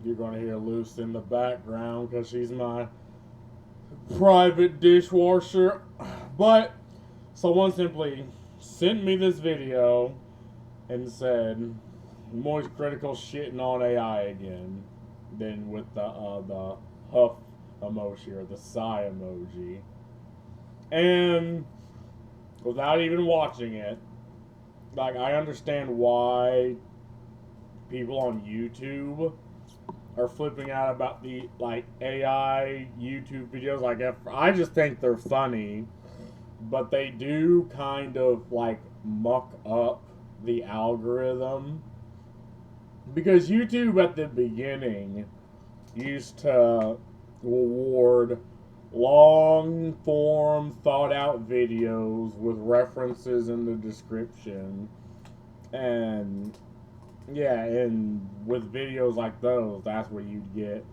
you're going to hear Luce in the background because she's my private dishwasher. But someone simply sent me this video and said, MoistCritical shitting on AI again. Then with the huff emoji or the sigh emoji. And without even watching it, like, I understand why people on YouTube are flipping out about the like AI YouTube videos. Like, I just think they're funny, but they do kind of like muck up the algorithm because YouTube at the beginning used to reward long form thought out videos with references in the description. And yeah, and with videos like those, that's where you'd get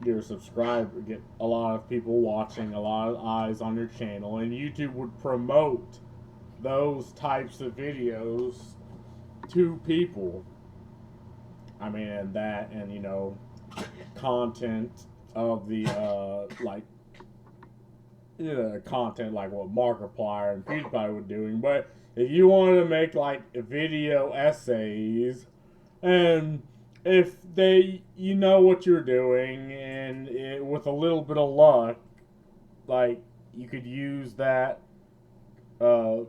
your subscriber, get a lot of people watching, a lot of eyes on your channel, and YouTube would promote those types of videos to people. I mean, and that, and content of the content like what Markiplier and PewDiePie were doing. But if you wanted to make like video essays, and if you know what you're doing, and with a little bit of luck, like you could use that, you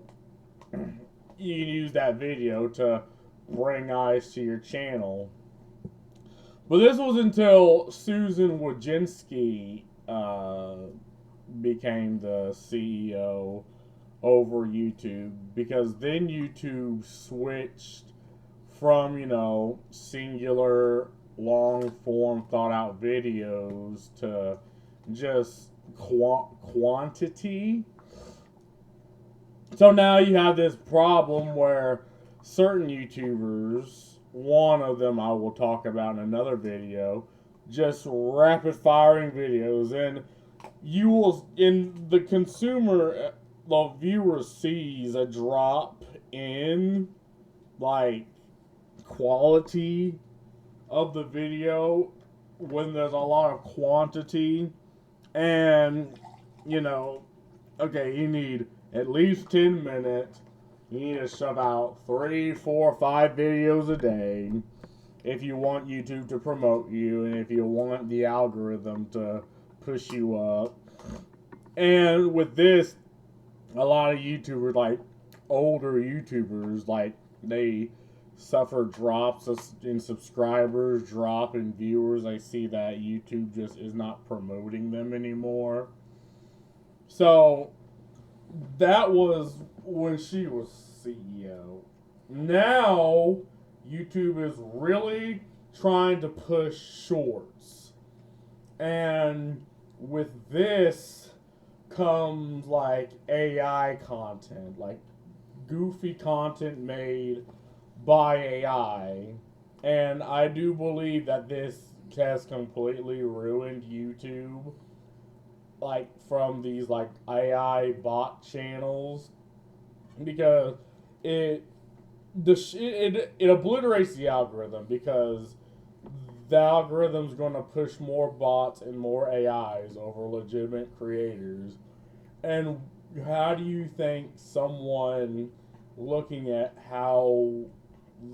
can use that video to bring eyes to your channel. But this was until Susan Wojcicki became the CEO over YouTube, because then YouTube switched from, singular, long form, thought out videos to just quantity. So now you have this problem where certain YouTubers, one of them I will talk about in another video, just rapid firing videos, and you will, in the consumer, the viewer sees a drop in like quality of the video when there's a lot of quantity. And okay, you need at least 10 minutes. You need to shove out 3, 4, 5 videos a day if you want YouTube to promote you and if you want the algorithm to push you up. And with this, a lot of YouTubers, like older YouTubers, like they suffer drops in subscribers, drop in viewers. I see that YouTube just is not promoting them anymore. So that was when she was CEO. Now YouTube is really trying to push shorts. And with this comes like AI content, like goofy content made by AI. And I do believe that this has completely ruined YouTube, like from these like AI bot channels, because it obliterates the algorithm, because the algorithm's going to push more bots and more AIs over legitimate creators. And how do you think someone looking at how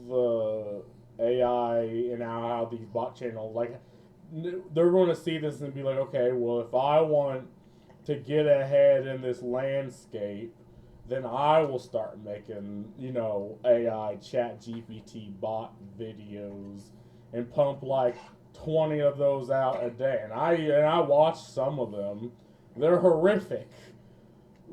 the AI and how these bot channels, like, they're going to see this and be like, okay, well, if I want to get ahead in this landscape, then I will start making, AI chat GPT bot videos and pump like 20 of those out a day. And I watched some of them. They're horrific.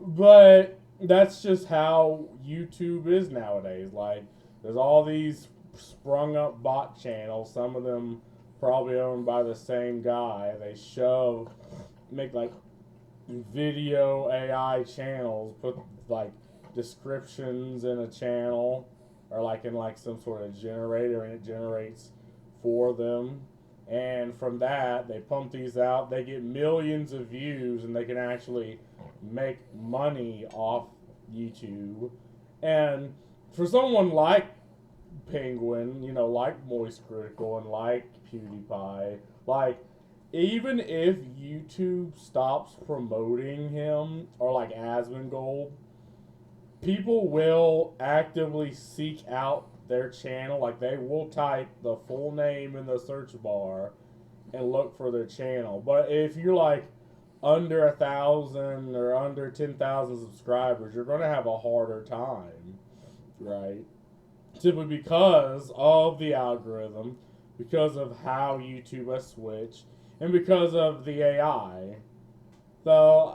But that's just how YouTube is nowadays. Like, there's all these sprung up bot channels, some of them probably owned by the same guy. They make like video AI channels, put like descriptions in a channel, or like in like some sort of generator, and it generates for them. And from that, they pump these out, they get millions of views, and they can actually make money off YouTube. And for someone like Penguin, you know, like MoistCritical and like PewDiePie, like, even if YouTube stops promoting him, or like Asmongold, people will actively seek out their channel. Like, they will type the full name in the search bar and look for their channel. But if you're like under 1,000 or under 10,000 subscribers, you're going to have a harder time, right? Simply because of the algorithm, because of how YouTube has switched, and because of the AI. So,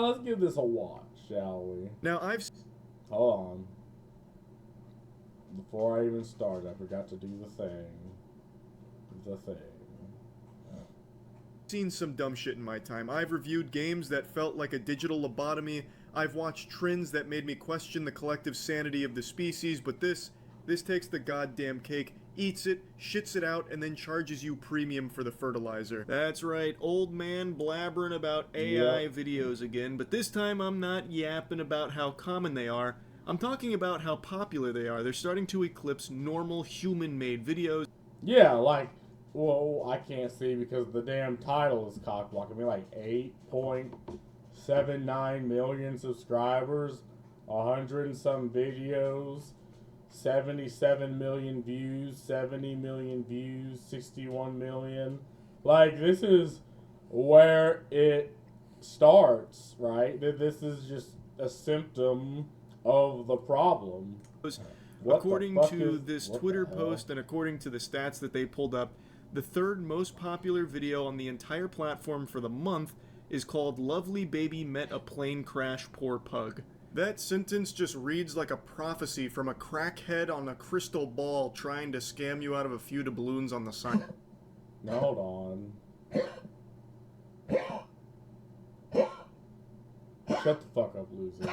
let's give this a watch, shall we? Now, I've Hold on. Before I even started, I forgot to do the thing. seen some dumb shit in my time. I've reviewed games that felt like a digital lobotomy. I've watched trends that made me question the collective sanity of the species, but this takes the goddamn cake, eats it, shits it out, and then charges you premium for the fertilizer. That's right, old man blabbering about AI videos again, but this time I'm not yapping about how common they are. I'm talking about how popular they are. They're starting to eclipse normal human-made videos. Yeah, like, well, I can't see because the damn title is cock blocking me. Like 8.79 million subscribers, 100 and some videos, 77 million views, 70 million views, 61 million. Like, this is where it starts, right? This is just a symptom of the problem. According to this Twitter post and according to the stats that they pulled up, the third most popular video on the entire platform for the month is called "Lovely Baby Met a Plane Crash, Poor Pug." That sentence just reads like a prophecy from a crackhead on a crystal ball trying to scam you out of a few doubloons on the side. Now, hold on. Shut the fuck up, loser.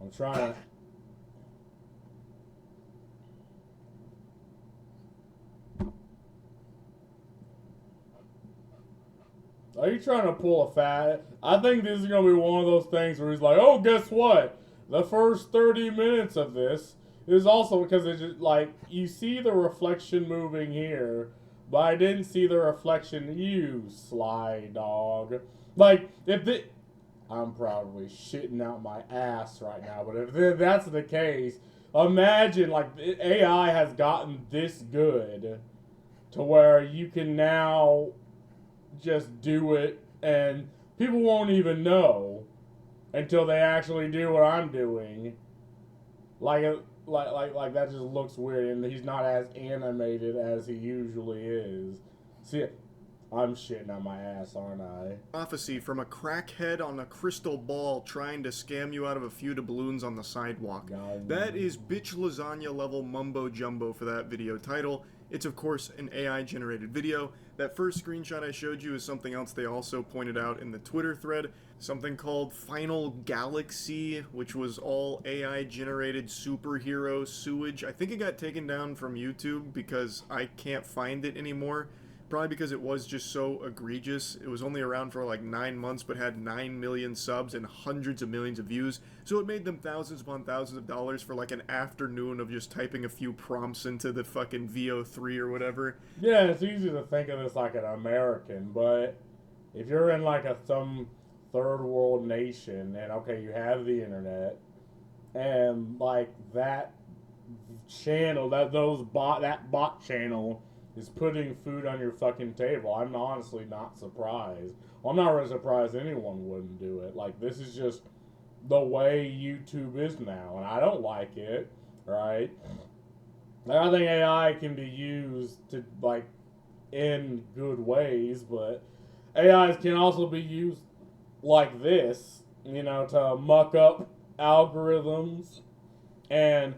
I'm trying to... Are you trying to pull a fat? I think this is going to be one of those things where he's like, oh, guess what? The first 30 minutes of this is also because it's just like, you see the reflection moving here, but I didn't see the reflection, you sly dog. Like, if the... I'm probably shitting out my ass right now, but if that's the case, imagine, like, AI has gotten this good to where you can now just do it and people won't even know until they actually do what I'm doing. Like that just looks weird, and he's not as animated as he usually is. See, I'm shitting on my ass, aren't I? Prophecy from a crackhead on a crystal ball trying to scam you out of a few doubloons on the sidewalk. That is bitch lasagna level mumbo jumbo for that video title. It's of course an AI generated video. That first screenshot I showed you is something else they also pointed out in the Twitter thread. Something called Final Galaxy, which was all AI generated superhero sewage. I think it got taken down from YouTube because I can't find it anymore. Probably because it was just so egregious. It was only around for like 9 months, but had 9 million subs and hundreds of millions of views. So it made them thousands upon thousands of dollars for like an afternoon of just typing a few prompts into the fucking VO3 or whatever. Yeah, it's easy to think of this like an American, but if you're in like some third world nation, and okay, you have the internet, and like that channel, that bot channel is putting food on your fucking table, I'm honestly not surprised. Well, I'm not really surprised anyone wouldn't do it. Like, this is just the way YouTube is now, and I don't like it, right? I think AI can be used to, like, in good ways, but AIs can also be used like this, you know, to muck up algorithms, and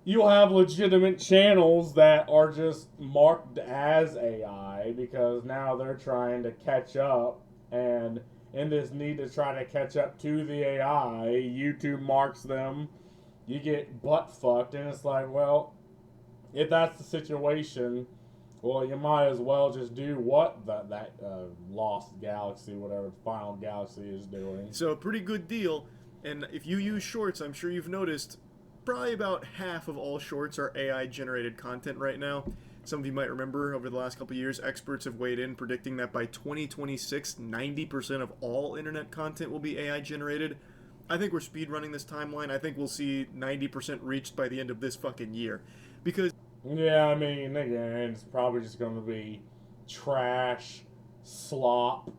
you'll have legitimate channels that are just marked as AI because now they're trying to catch up, and in this need to try to catch up to the AI, YouTube marks them, you get butt fucked, and it's like, well, if that's the situation, well, you might as well just do what that Lost Galaxy, whatever Final Galaxy is doing. So, pretty good deal, and if you use Shorts, I'm sure you've noticed Probably about half of all shorts are AI generated content right now. Some of you might remember over the last couple of years, experts have weighed in predicting that by 2026, 90% of all internet content will be AI generated. I think we're speedrunning this timeline. I think we'll see 90% reached by the end of this fucking year. Because yeah, I mean, again, it's probably just going to be trash, slop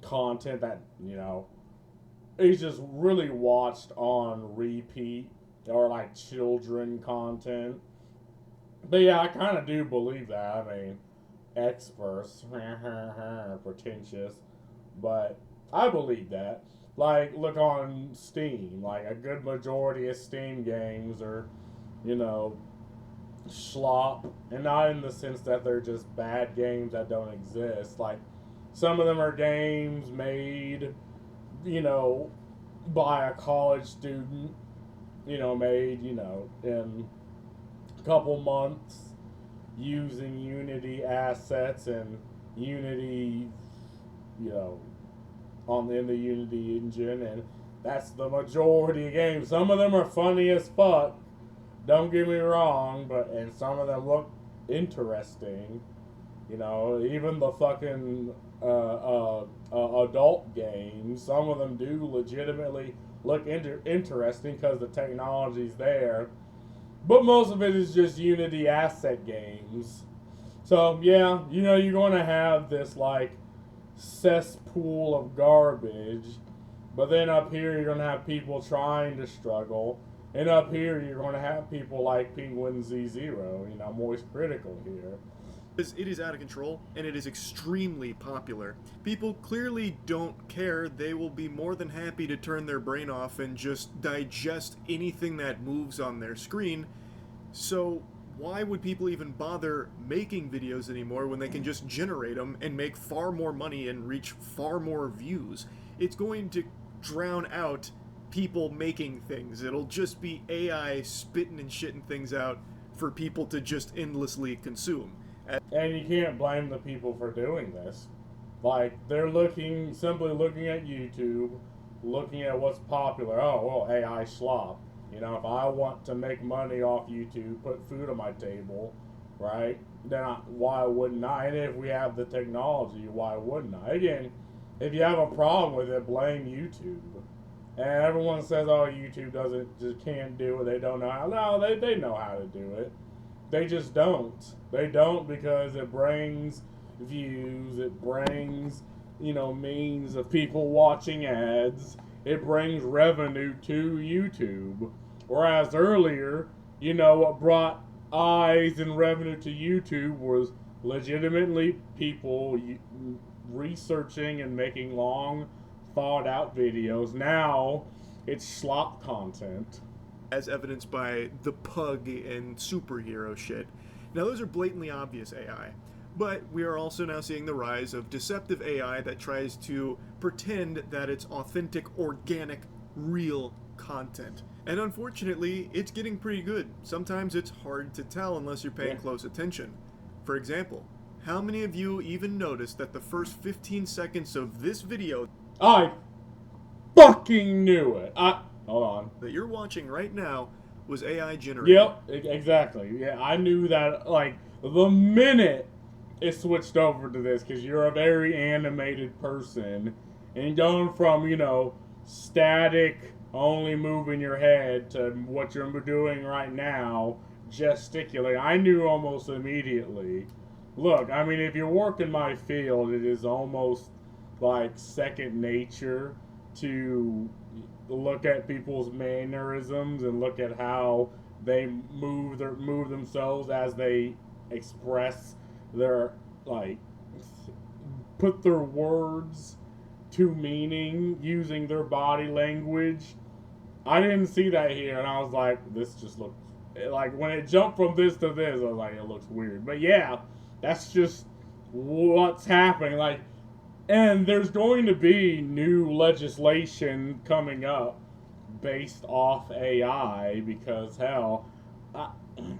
content that, you know, is just really watched on repeat, or like children content. But yeah, I kind of do believe that. I mean, experts, pretentious, but I believe that. Like, look on Steam. Like, a good majority of Steam games are, you know, slop, and not in the sense that they're just bad games that don't exist. Like, some of them are games made, you know, by a college student, you know, made, you know, in a couple months using Unity assets and Unity, you know, in the Unity engine, and that's the majority of games. Some of them are funny as fuck, don't get me wrong, and some of them look interesting. You know, even the fucking adult games, some of them do legitimately look interesting because the technology's there. But most of it is just Unity asset games. So, yeah, you know, you're going to have this, like, cesspool of garbage. But then up here, you're going to have people trying to struggle. And up here, you're going to have people like Penguin Z0, you know, MoistCritical here. It is out of control, and it is extremely popular. People clearly don't care. They will be more than happy to turn their brain off and just digest anything that moves on their screen. So why would people even bother making videos anymore when they can just generate them and make far more money and reach far more views? It's going to drown out people making things. It'll just be AI spitting and shitting things out for people to just endlessly consume. And you can't blame the people for doing this. Like, they're simply looking at YouTube, looking at what's popular. Oh, well, AI slop. You know, if I want to make money off YouTube, put food on my table, right, then why wouldn't I? And if we have the technology, why wouldn't I? Again, if you have a problem with it, blame YouTube. And everyone says, oh, YouTube just can't do it. They don't know how. No, they know how to do it. They just don't. They don't because it brings views. It brings, you know, means of people watching ads. It brings revenue to YouTube. Whereas earlier, you know, what brought eyes and revenue to YouTube was legitimately people researching and making long, thought out videos. Now, it's slop content. As evidenced by the pug and superhero shit. Now, those are blatantly obvious AI. But we are also now seeing the rise of deceptive AI that tries to pretend that it's authentic, organic, real content. And unfortunately, it's getting pretty good. Sometimes it's hard to tell unless you're paying close attention. For example, how many of you even noticed that the first 15 seconds of this video... I fucking knew it. Hold on. That you're watching right now was AI generated. Yep, exactly. Yeah, I knew that, like, the minute it switched over to this, because you're a very animated person, and going from, you know, static, only moving your head, to what you're doing right now, gesticulate, I knew almost immediately. Look, I mean, if you work in my field, it is almost like second nature to look at people's mannerisms and look at how they move themselves as they express their, like, put their words to meaning using their body language. I didn't see that here, and I was like, this just looks, like, when it jumped from this to this, I was like, it looks weird. But yeah, that's just what's happening. Like, and there's going to be new legislation coming up based off AI because, hell,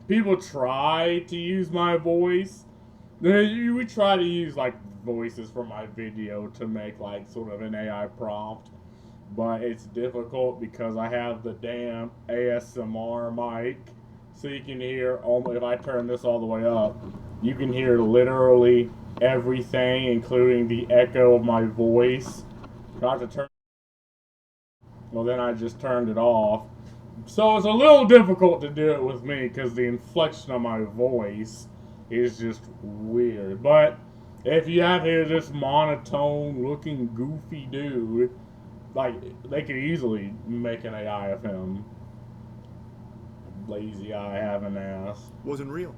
people try to use my voice. We try to use, like, voices from my video to make, like, sort of an AI prompt. but it's difficult because I have the damn ASMR mic, so you can hear, if I turn this all the way up, you can hear literally everything, including the echo of my voice. Got to turn. Well, then I just turned it off. So it's a little difficult to do it with me because the inflection of my voice is just weird. But if you have here this monotone looking goofy dude, like, they could easily make an AI of him. Lazy eye having ass. Wasn't real.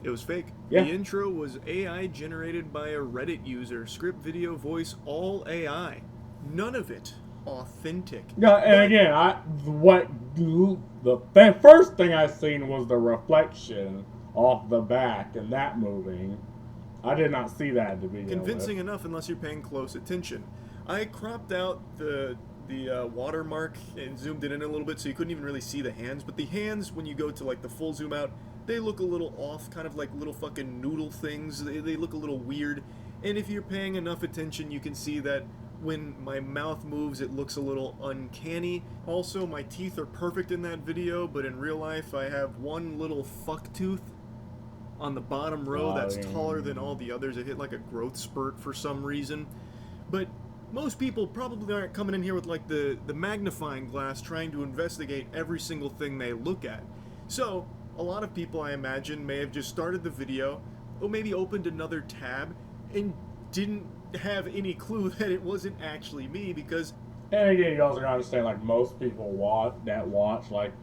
It was fake. Yeah. The intro was AI generated by a Reddit user. Script, video, voice, all AI. None of it authentic. Yeah, and again, the first thing I seen was the reflection off the back and that moving. I did not see that to begin Convincing with. enough unless you're paying close attention. I cropped out the watermark and zoomed it in a little bit so you couldn't even really see the hands, but the hands, when you go to like the full zoom out, they look a little off, kind of like little fucking noodle things. They look a little weird, and if you're paying enough attention, you can see that when my mouth moves, it looks a little uncanny. Also, my teeth are perfect in that video, but in real life, I have one little fuck tooth on the bottom row that's taller than all the others. It hit like a growth spurt for some reason. But most people probably aren't coming in here with like the magnifying glass trying to investigate every single thing they look at. So, a lot of people, I imagine, may have just started the video, or maybe opened another tab, and didn't have any clue that it wasn't actually me, because... And again, you also gotta understand, like, most people watch, like,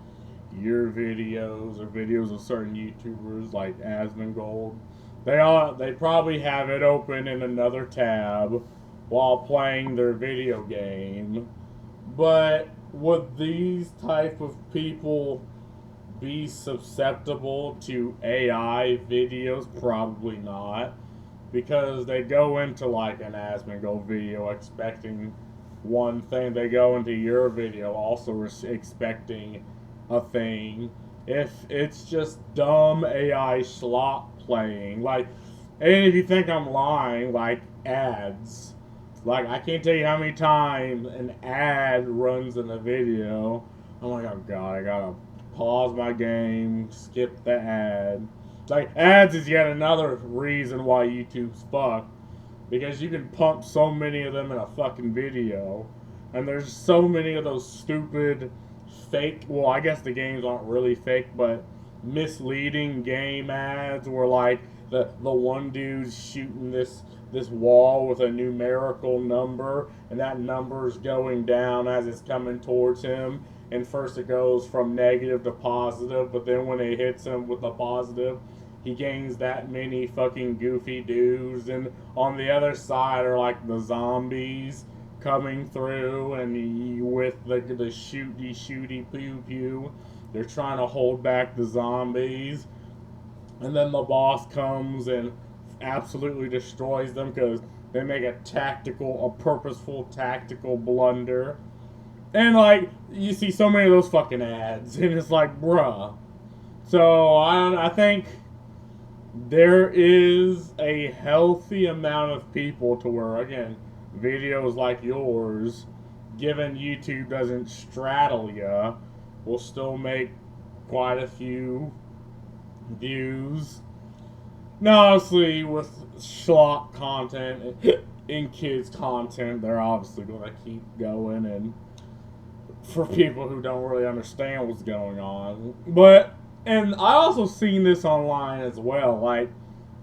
your videos or videos of certain YouTubers, like Asmongold, they probably have it open in another tab while playing their video game. But would these type of people be susceptible to AI videos? Probably not, because they go into like an Asmongold video expecting one thing. They go into your video also expecting a thing. If it's just dumb AI slop playing, like, and if you think I'm lying, like ads, like I can't tell you how many times an ad runs in a video. I'm like, oh god, I gotta pause my game, skip the ad. Like, ads is yet another reason why YouTube's fucked, because you can pump so many of them in a fucking video, and there's so many of those stupid fake, well, I guess the games aren't really fake, but misleading game ads where like the one dude's shooting this wall with a numerical number, and that number's going down as it's coming towards him, and first it goes from negative to positive, but then when it hits him with the positive, he gains that many fucking goofy dudes, and on the other side are like the zombies coming through, and with the shooty pew pew, they're trying to hold back the zombies, and then the boss comes and absolutely destroys them because they make a purposeful tactical blunder. And like, you see so many of those fucking ads, and it's like, bruh. So I think there is a healthy amount of people to where, again, videos like yours, given YouTube doesn't straddle ya, will still make quite a few views. Now, obviously, with schlock content and kids content, they're obviously going to keep going, and for people who don't really understand what's going on. But, and I also seen this online as well, like,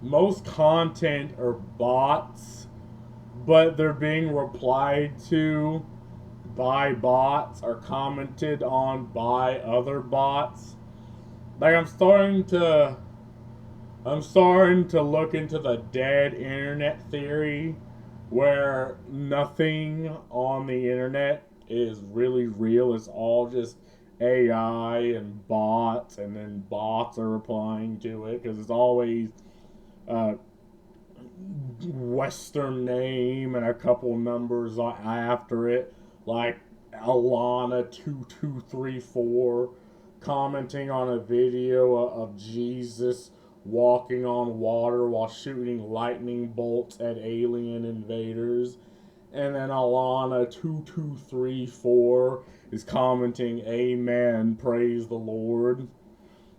most content are bots, but they're being replied to by bots or commented on by other bots. Like, I'm starting to look into the dead internet theory, where nothing on the internet is really real. It's all just AI and bots, and then bots are replying to it because it's always Western name and a couple numbers after it, like Alana2234 commenting on a video of Jesus walking on water while shooting lightning bolts at alien invaders. And then Alana2234 is commenting, "Amen, praise the Lord."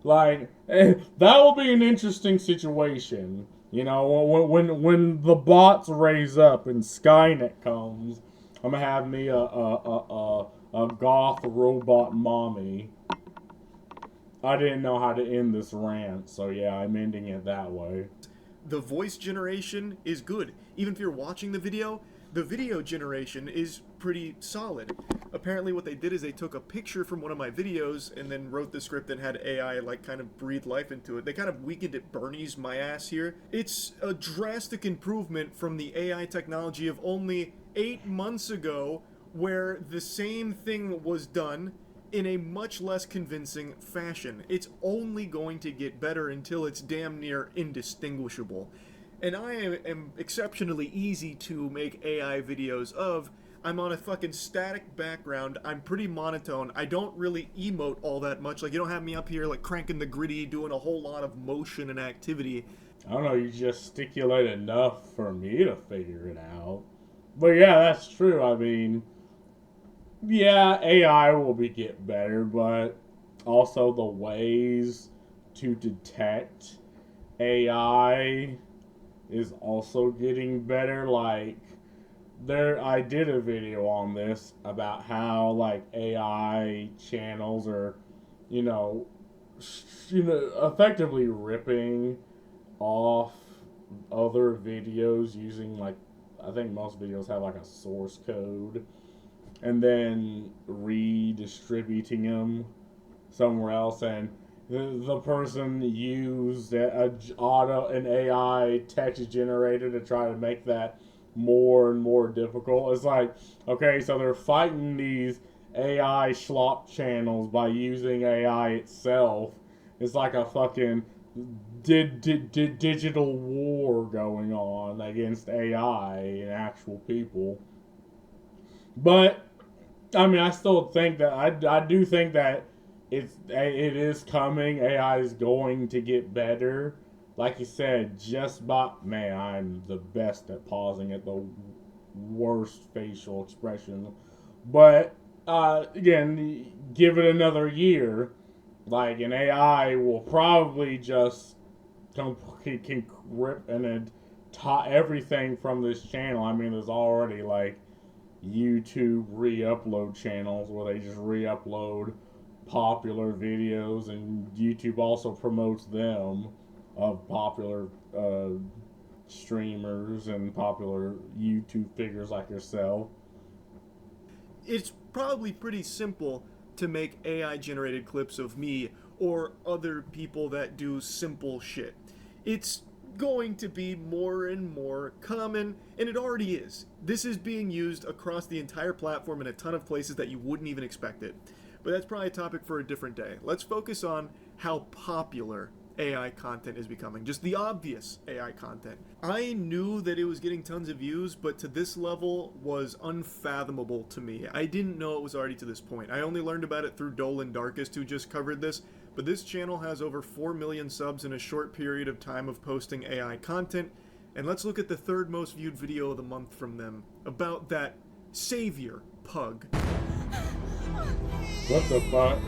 Like, that will be an interesting situation. You know, when the bots raise up and Skynet comes, I'm gonna have me a goth robot mommy. I didn't know how to end this rant, so yeah, I'm ending it that way. The voice generation is good. Even if you're watching the video generation is pretty solid. Apparently what they did is they took a picture from one of my videos and then wrote the script and had AI like kind of breathe life into it. They kind of weakened it Bernie's my ass here. It's a drastic improvement from the AI technology of only 8 months ago, where the same thing was done in a much less convincing fashion. It's only going to get better until it's damn near indistinguishable. And I am exceptionally easy to make AI videos of. I'm on a fucking static background. I'm pretty monotone. I don't really emote all that much. Like, you don't have me up here, like, cranking the gritty, doing a whole lot of motion and activity. I don't know, you gesticulate enough for me to figure it out. But yeah, that's true. I mean, yeah, AI will get better, but also the ways to detect AI is also getting better. Like, I did a video on this about how like AI channels are, you know, effectively ripping off other videos using like, I think most videos have like a source code, and then redistributing them somewhere else. And the person used an AI text generator to try to make that more and more difficult. It's like, okay, so they're fighting these AI schlop channels by using AI itself. It's like a fucking digital war going on against AI and actual people. But I mean, I still think that I do think that it is coming. AI is going to get better. Like you said, just by man, I'm the best at pausing at the worst facial expression. But again, give it another year, like an AI will probably just can rip and then everything from this channel. I mean, there's already like YouTube re-upload channels where they just re-upload popular videos, and YouTube also promotes them of popular streamers and popular YouTube figures like yourself. It's probably pretty simple to make AI generated clips of me or other people that do simple shit. It's going to be more and more common, and it already is. This is being used across the entire platform in a ton of places that you wouldn't even expect it. But that's probably a topic for a different day. Let's focus on how popular AI content is becoming. Just the obvious AI content. I knew that it was getting tons of views, but to this level was unfathomable to me. I didn't know it was already to this point. I only learned about it through Dolan Darkest, who just covered this, but this channel has over 4 million subs in a short period of time of posting AI content. And let's look at the third most viewed video of the month from them, about that savior pug. What the fuck?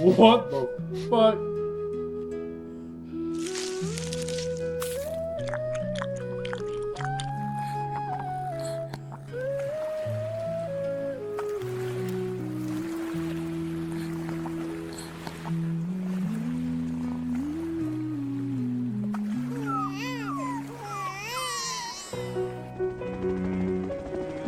What the fuck?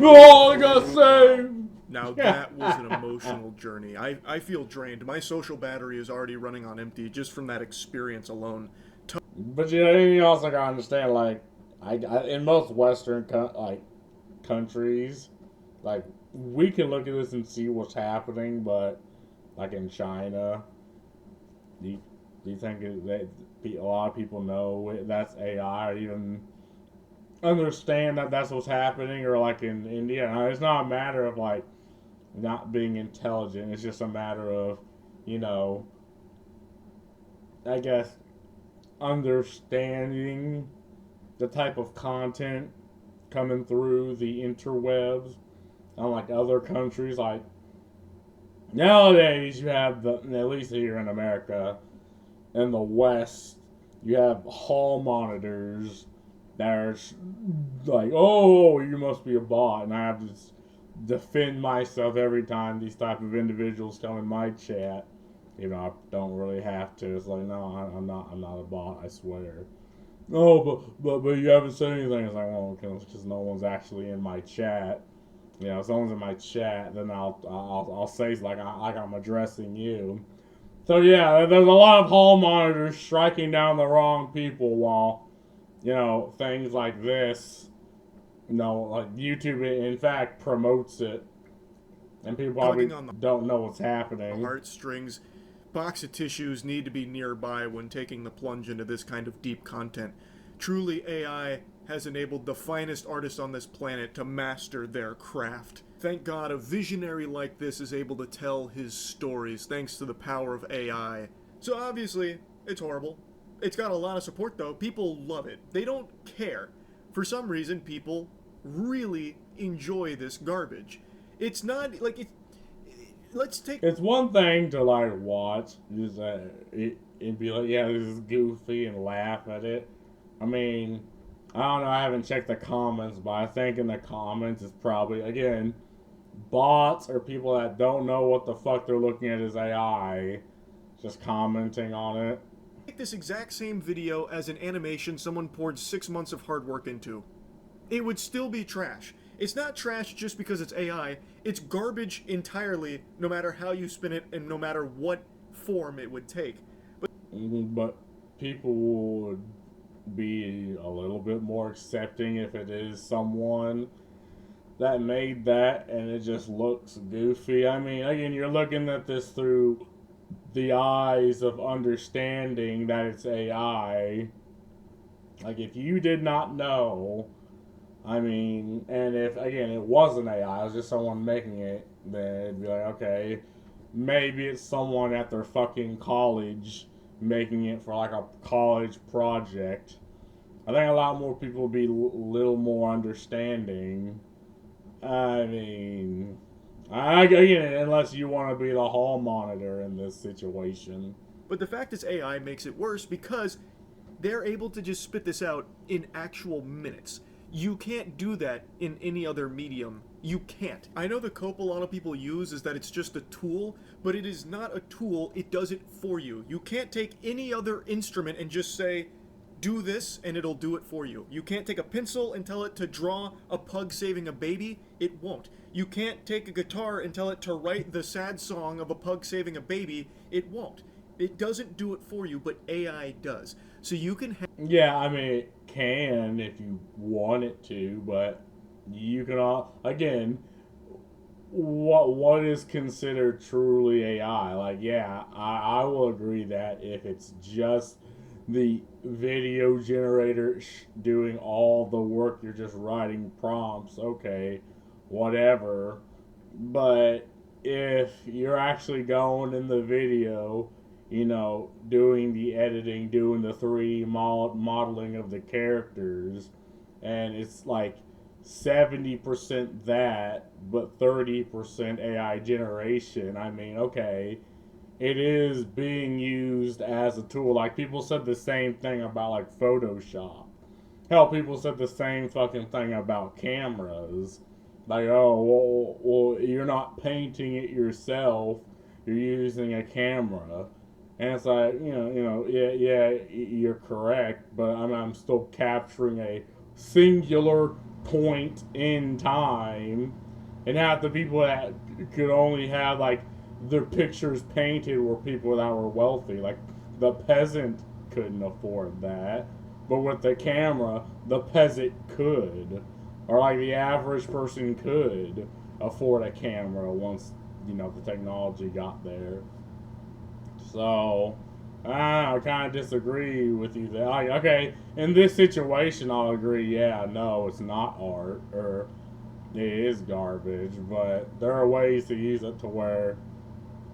Oh, I got saved! Now that was an emotional journey. I feel drained. My social battery is already running on empty just from that experience alone. But you also gotta understand, like, in most Western countries, like, we can look at this and see what's happening, but like in China, Do you think that a lot of people know that's AI, or even understand that that's what's happening? Or like in India, it's not a matter of like not being intelligent. It's just a matter of, you know, I guess understanding the type of content coming through the interwebs. Unlike other countries, like nowadays, you have at least here in America, in the West, you have hall monitors that are like, oh, you must be a bot, and I have to defend myself every time these type of individuals come in my chat. You know, I don't really have to. It's like, no, I'm not. I'm not a bot. I swear. Oh, but you haven't said anything. It's like, well, because no one's actually in my chat. You know, if someone's in my chat, then I'll say like I'm addressing you. So yeah, there's a lot of hall monitors striking down the wrong people, while things like this, like YouTube in fact promotes it, and people probably don't know what's happening. Heartstrings. Box of tissues need to be nearby when taking the plunge into this kind of deep content. Truly, AI has enabled the finest artists on this planet to master their craft. Thank God a visionary like this is able to tell his stories thanks to the power of AI. So obviously, it's horrible. It's got a lot of support though. People love it. They don't care. For some reason, people really enjoy this garbage. It's not like It's one thing to like watch and be like, yeah, this is goofy, and laugh at it. I mean, I don't know. I haven't checked the comments, but I think in the comments it's probably, again, bots or people that don't know what the fuck they're looking at as AI, just commenting on it. Take this exact same video as an animation someone poured 6 months of hard work into. It would still be trash. It's not trash just because it's AI. It's garbage entirely, no matter how you spin it and no matter what form it would take. But people would be a little bit more accepting if it is someone that made that and it just looks goofy. I mean, again, you're looking at this through the eyes of understanding that it's AI. Like, if you did not know, I mean, and if, again, it wasn't AI, it was just someone making it, then it'd be like, okay, maybe it's someone at their fucking college making it for like a college project. I think a lot more people would be a little more understanding. I mean, again, unless you want to be the hall monitor in this situation. But the fact is AI makes it worse because they're able to just spit this out in actual minutes. You can't do that in any other medium. You can't. I know the cope a lot of people use is that it's just a tool, but it is not a tool, it does it for you. You can't take any other instrument and just say, do this, and it'll do it for you. You can't take a pencil and tell it to draw a pug saving a baby, it won't. You can't take a guitar and tell it to write the sad song of a pug saving a baby, it won't. It doesn't do it for you, but AI does. So you can yeah, I mean, it can if you want it to, but you can all, again, what is considered truly AI? Like, yeah, I will agree that if it's just the video generator doing all the work, you're just writing prompts, okay, whatever. But if you're actually going in the video, doing the editing, doing the 3D modeling of the characters, and it's like 70% that, but 30% AI generation, I mean, okay, it is being used as a tool. Like, people said the same thing about, like, Photoshop. Hell, people said the same fucking thing about cameras. Like, oh, well, you're not painting it yourself, you're using a camera. And it's like, yeah, you're correct, but I'm still capturing a singular point in time, and half the people that could only have like their pictures painted were people that were wealthy. Like, the peasant couldn't afford that, but with the camera, the peasant could, or like the average person could afford a camera once the technology got there. So, I kind of disagree with you there. Like, okay, in this situation, I'll agree. Yeah, no, it's not art, or it is garbage. But there are ways to use it to where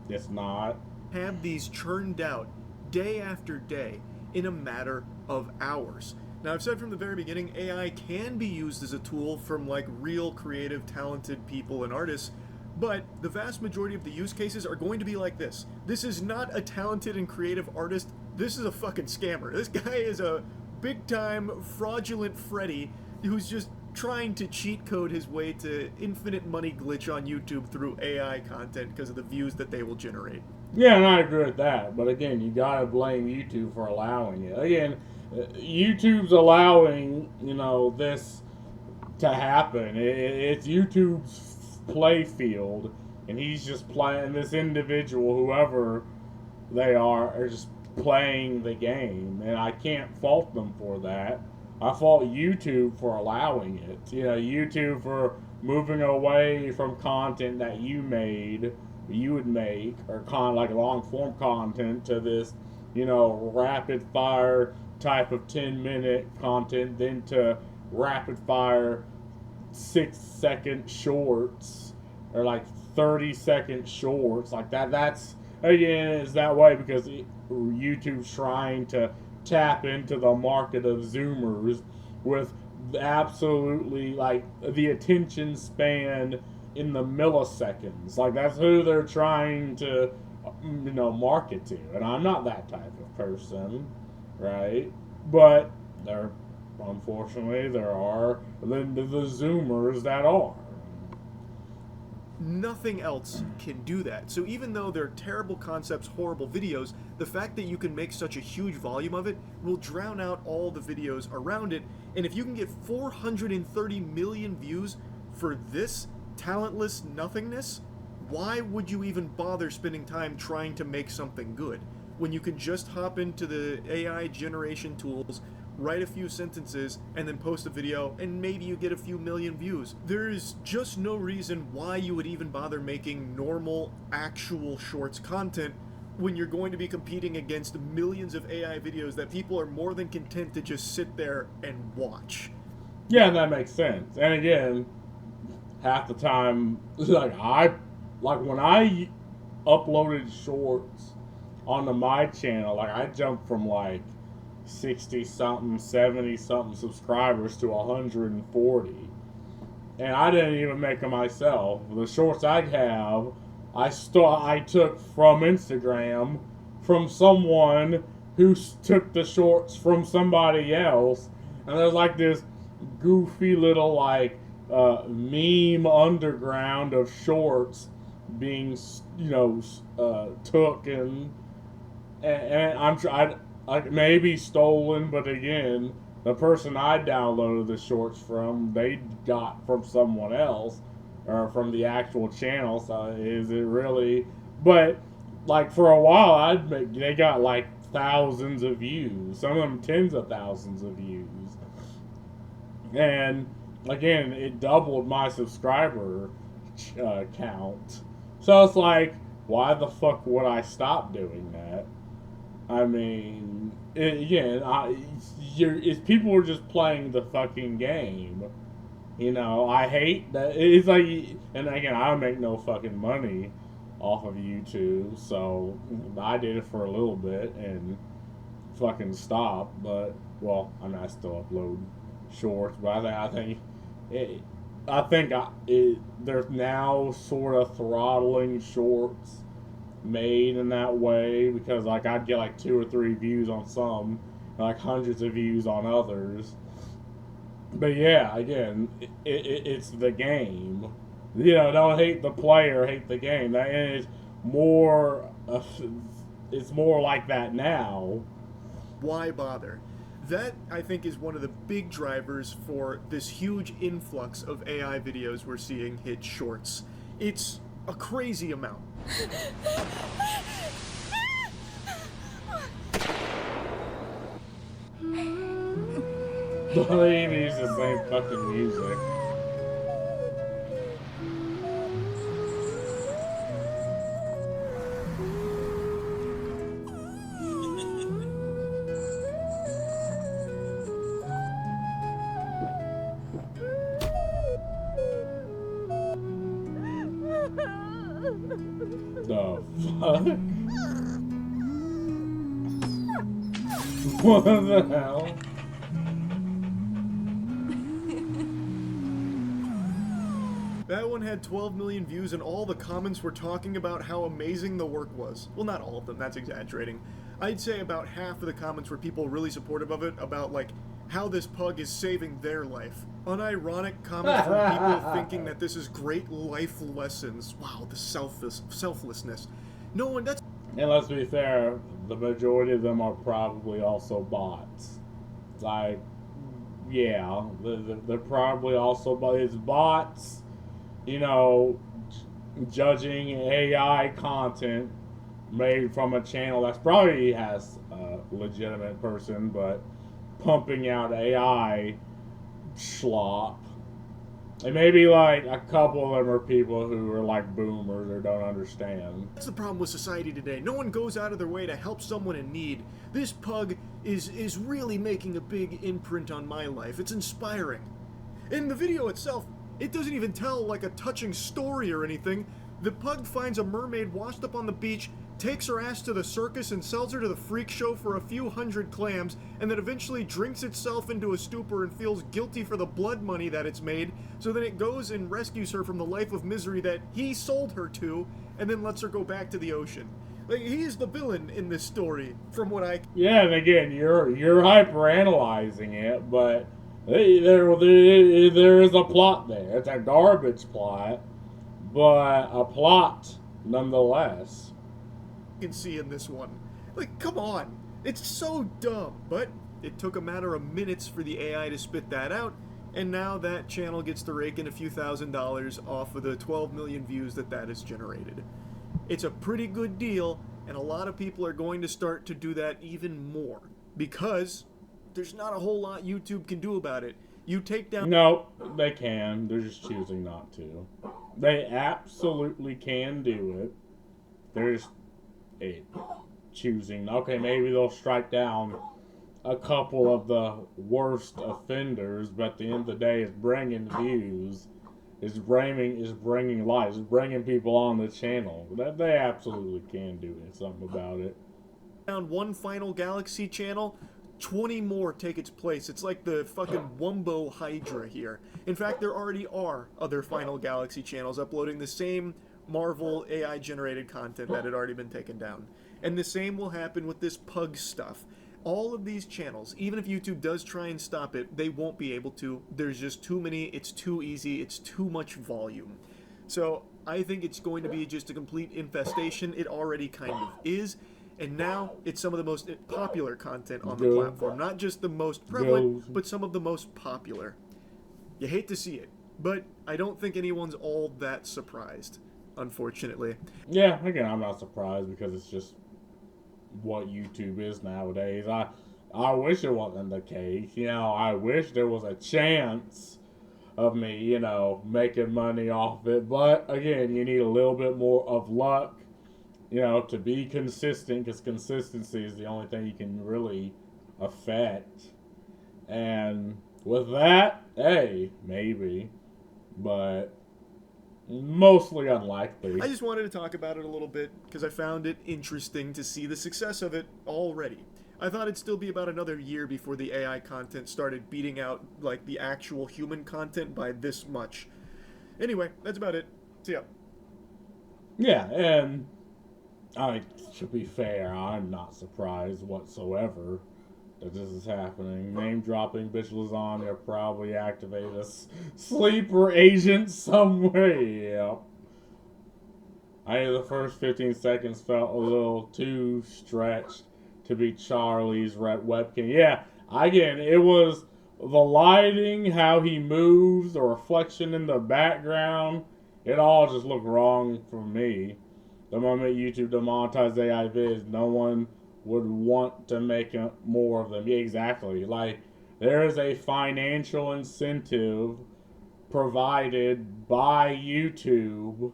it's not. Have these churned out day after day in a matter of hours. Now, I've said from the very beginning, AI can be used as a tool from like real creative, talented people and artists, but the vast majority of the use cases are going to be like this. This is not a talented and creative artist. This is a fucking scammer. This guy is a big-time fraudulent Freddy who's just trying to cheat code his way to infinite money glitch on YouTube through AI content because of the views that they will generate. Yeah, and I agree with that. But again, you gotta blame YouTube for allowing it. Again, YouTube's allowing, this to happen. It's YouTube's play field, and he's just playing, this individual, whoever they are just playing the game, and I can't fault them for that. I fault YouTube for allowing it. YouTube for moving away from content that you would make, or like long form content, to this, rapid fire type of 10-minute content, then to rapid fire 6-second shorts, or like 30-second shorts like that. That's, again, it's that way because YouTube's trying to tap into the market of Zoomers with absolutely like the attention span in the milliseconds. Like, that's who they're trying to market to, and I'm not that type of person, right? But unfortunately there are the Zoomers that are. Nothing else can do that. So even though they're terrible concepts, horrible videos, the fact that you can make such a huge volume of it will drown out all the videos around it. And if you can get 430 million views for this talentless nothingness, why would you even bother spending time trying to make something good when you can just hop into the AI generation tools, write a few sentences, and then post a video, and maybe you get a few million views? There's just no reason why you would even bother making normal, actual shorts content when you're going to be competing against millions of AI videos that people are more than content to just sit there and watch. Yeah, that makes sense. And again, half the time, like when I uploaded shorts onto my channel, like, I jumped from like 60 something, 70 something subscribers to 140, and I didn't even make them myself. The shorts I have, I took from Instagram, from someone who took the shorts from somebody else, and there's like this goofy little like meme underground of shorts being took and I maybe stolen, but again, the person I downloaded the shorts from, they got from someone else, or from the actual channel. So is it really? But like, for a while, they got like thousands of views, some of them tens of thousands of views, and again, it doubled my subscriber count. So it's like, why the fuck would I stop doing that? I mean, if people were just playing the fucking game, I hate that. It's like, and again, I don't make no fucking money off of YouTube, so I did it for a little bit and fucking stopped. But, well, I still upload shorts, but I think they're now sort of throttling shorts made in that way, because like I'd get like 2 or 3 views on some, like hundreds of views on others. But yeah, again, it's the game. Don't hate the player, hate the game. That is more. It's more like that now. Why bother? That, I think, is one of the big drivers for this huge influx of AI videos we're seeing hit shorts. It's a crazy amount. They even use the same fucking music. fuck? What the hell? That one had 12 million views and all the comments were talking about how amazing the work was. Well, not all of them, that's exaggerating. I'd say about half of the comments were people really supportive of it, about like how this pug is saving their life. Unironic comments from people thinking that this is great life lessons. Wow, the selflessness. No one, that's... And let's be fair, the majority of them are probably also bots. Like, yeah, they're probably also bots, you know, judging AI content made from a channel that's probably has a legitimate person, but pumping out AI slop. And maybe like a couple of them are people who are like boomers or don't understand. That's the problem with society today. No one goes out of their way to help someone in need. This pug is really making a big imprint on my life. It's inspiring. In the video itself, it doesn't even tell like a touching story or anything. The pug finds a mermaid washed up on the beach, takes her ass to the circus and sells her to the freak show for a few hundred clams, and then eventually drinks itself into a stupor and feels guilty for the blood money that it's made, so then it goes and rescues her from the life of misery that he sold her to, and then lets her go back to the ocean. Like, he's the villain in this story, from what I... Yeah, and again, you're hyper-analyzing it, but there is a plot there. It's a garbage plot, but a plot nonetheless. Can see in this one. Like, come on. It's so dumb. But it took a matter of minutes for the AI to spit that out, and now that channel gets to rake in a few $1,000s off of the 12 million views that has generated. It's a pretty good deal, and a lot of people are going to start to do that even more, because there's not a whole lot YouTube can do about it. You take down... No, they can. They're just choosing not to. They absolutely can do it. They're just choosing. Okay, maybe they'll strike down a couple of the worst offenders, but at the end of the day, it's bringing views, it's bringing likes, it's bringing people on the channel. That they absolutely can do something about it. Down one Final Galaxy channel, 20 more take its place. It's like the fucking Wumbo Hydra here. In fact, there already are other Final Galaxy channels uploading the same Marvel AI generated content that had already been taken down. And the same will happen with this pug stuff. All of these channels, even if YouTube does try and stop it, they won't be able to. There's just too many, it's too easy, it's too much volume. So I think it's going to be just a complete infestation. It already kind of is. And now it's some of the most popular content on the platform. Not just the most prevalent, but some of the most popular. You hate to see it, but I don't think anyone's all that surprised, unfortunately. Yeah, again, I'm not surprised because it's just what YouTube is nowadays. I wish it wasn't the case. You know, I wish there was a chance of me, you know, making money off it. But again, you need a little bit more of luck, you know, to be consistent, because consistency is the only thing you can really affect. And with that, hey, maybe, but mostly unlikely. I just wanted to talk about it a little bit because I found it interesting to see the success of it already. I thought it'd still be about another year before the AI content started beating out like the actual human content by this much. Anyway, that's about it. See ya. Yeah, and to be fair, I'm not surprised whatsoever that this is happening. Name dropping bitch lasagna probably activated a sleeper agent somewhere. Yep. I think the first 15 seconds felt a little too stretched to be Charlie's webcam. Yeah, again, it was the lighting, how he moves, the reflection in the background. It all just looked wrong for me. The moment YouTube demonetized AI vids, no one would want to make more of them. Yeah, exactly. Like, there is a financial incentive provided by YouTube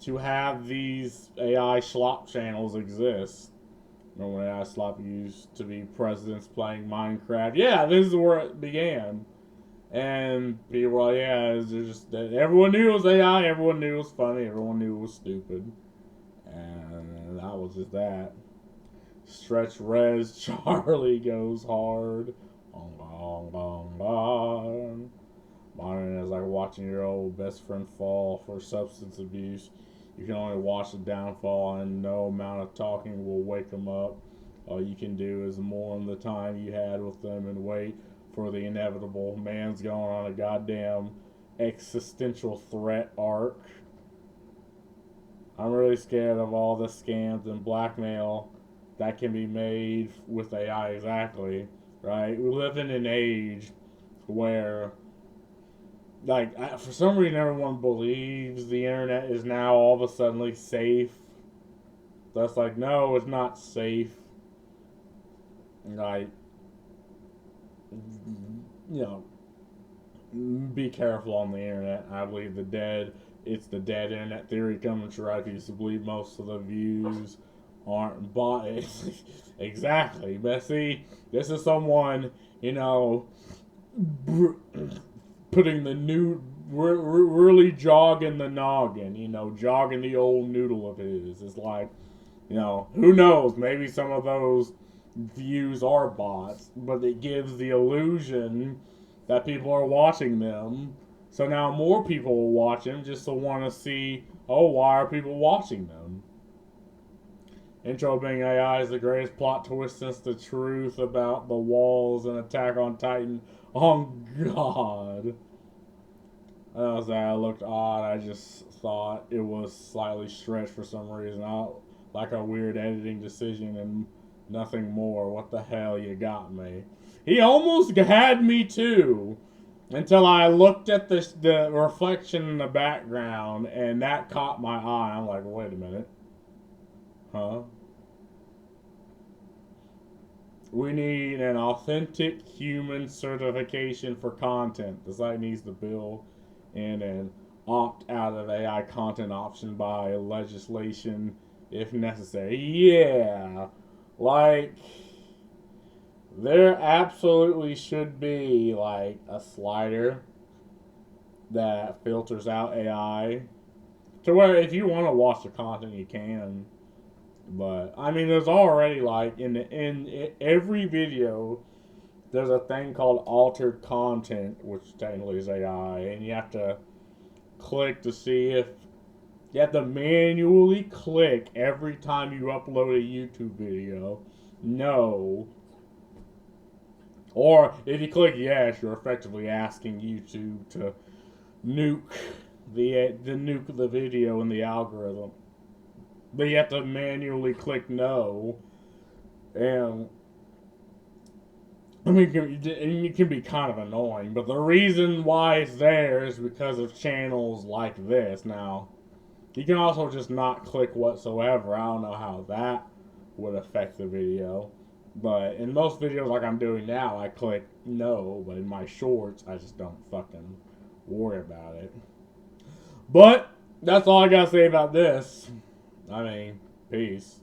to have these AI slop channels exist. Remember when AI slop used to be presidents playing Minecraft? Yeah, this is where it began. And people were like, yeah, it's just that everyone knew it was AI, everyone knew it was funny, everyone knew it was stupid. And And that was just that. Stretch Res Charlie goes hard. Bong, bong, bong, bong. Mine is like watching your old best friend fall for substance abuse. You can only watch the downfall, and no amount of talking will wake them up. All you can do is mourn the time you had with them and wait for the inevitable. Man's going on a goddamn existential threat arc. I'm really scared of all the scams and blackmail that can be made with AI. Exactly, right? We live in an age where, like, for some reason, everyone believes the internet is now all of a sudden safe. That's like, no, it's not safe. Like, you know, be careful on the internet. I believe it's the dead internet theory coming true. I used to believe most of the views aren't bought. Exactly. But see, this is someone, you know, putting the new, really jogging the noggin, you know, jogging the old noodle of his. It's like, you know, who knows? Maybe some of those views are bots, but it gives the illusion that people are watching them. So now more people will watch them just to want to see, oh, why are people watching them? Intro being AI is the greatest plot twist since the truth about the walls and Attack on Titan. Oh, God. That looked odd. I just thought it was slightly stretched for some reason. Like a weird editing decision and nothing more. What the hell, you got me. He almost had me too. Until I looked at the reflection in the background and that caught my eye. I'm like, wait a minute. Huh? We need an authentic human certification for content. The site needs to build in an opt out of AI content option by legislation if necessary. Yeah. Like, there absolutely should be, like, a slider that filters out AI to where if you want to watch the content, you can. But, I mean, there's already, like, in every video, there's a thing called altered content, which technically is AI, and you have to click to see if, you have to manually click every time you upload a YouTube video. No. Or if you click yes, you're effectively asking YouTube to nuke the video in the algorithm. But you have to manually click no, and I mean it can be kind of annoying. But the reason why it's there is because of channels like this. Now, you can also just not click whatsoever. I don't know how that would affect the video. But in most videos like I'm doing now, I click no. But in my shorts, I just don't fucking worry about it. But that's all I gotta say about this. I mean, peace.